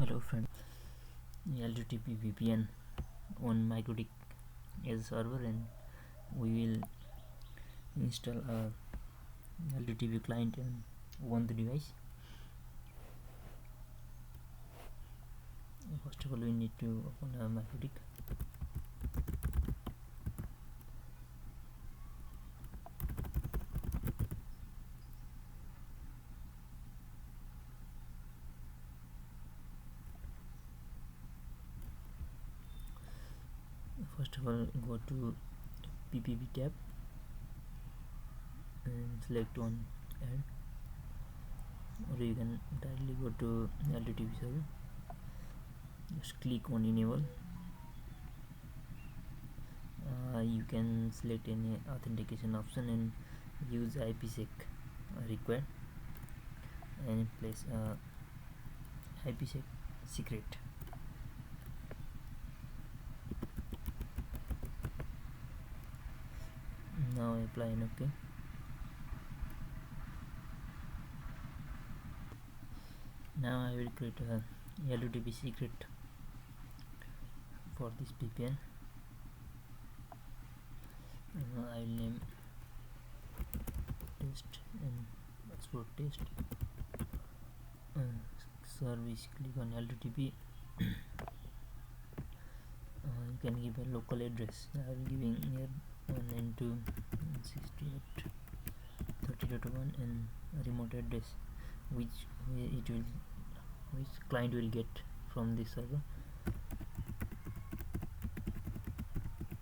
Hello friend, l2tp VPN on mikrotik as a server, and we will install a l2tp client on ubuntu device. First of all, we need to open a mikrotik. First of all, go to PPP tab and select on add, or you can directly go to l2tp server. Just click on enable. You can select any authentication option and use IPSEC required, and place IPSEC secret. Now apply and OK. Now I will create a l2tp secret for this VPN. I will name test and password test. Service, click on l2tp. You can give a local address. I am giving here 192.168.30.1 and a remote address which client will get from this server.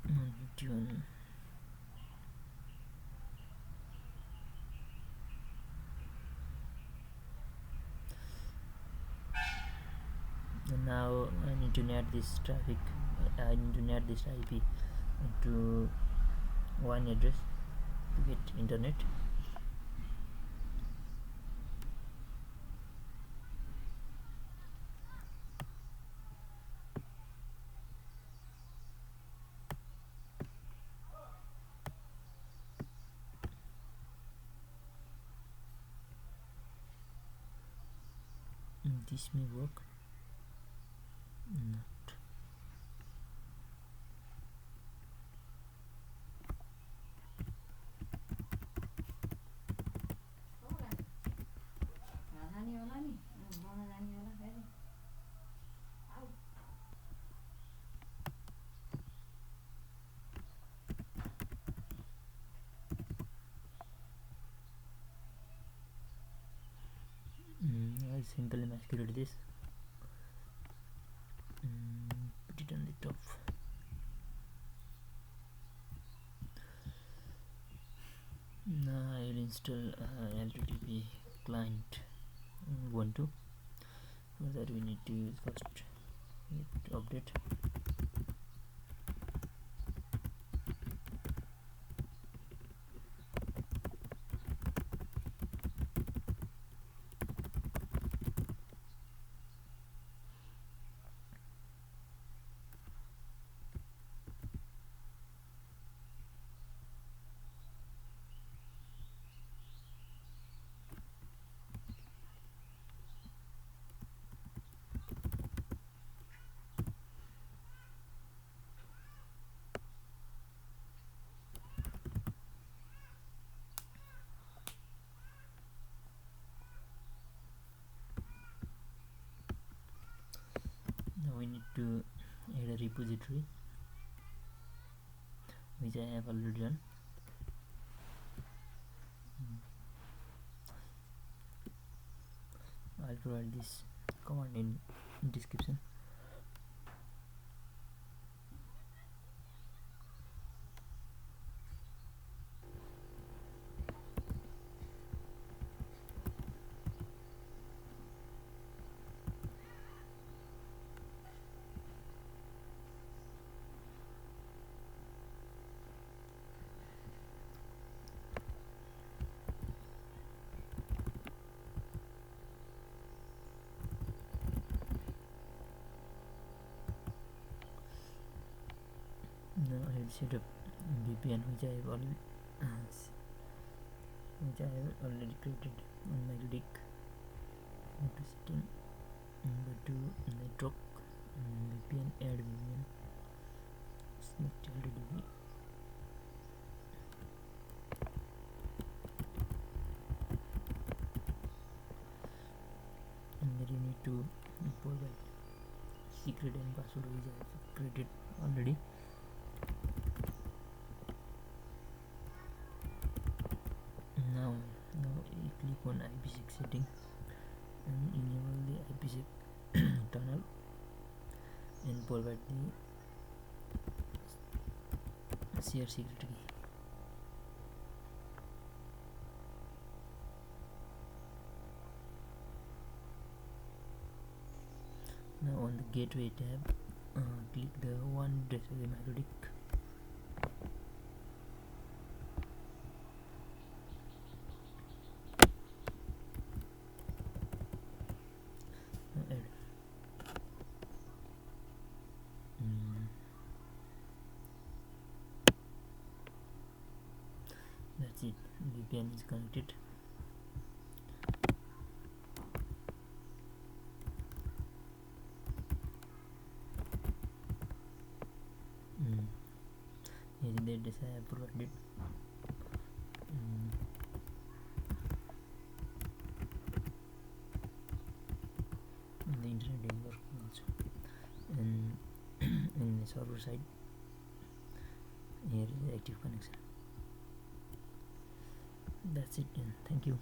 151. And now I need to net this traffic. I need to net this IP to one address to get internet. This may work. Not. I'll simply masquerade this. Put it on the top. Now I will install l2tp client ubuntu. For that we need to use first update. Now we need to add a repository, which I have already done. I'll provide this command in description. Now I will set up VPN which I have already created on my dick. Go to setting, Go to network, VPN, add VPN, select l2tp, and then you need to provide secret and password which I have created already. Now you click on IPSEC setting and enable the IPSEC tunnel and provide the share secret key. Now on the gateway tab, click the one address of the mikrotik. Add. That's it. VPN is connected. Here is the address I have provided. The internet is working also, and in the server side here is the active connection. That's it, and thank you.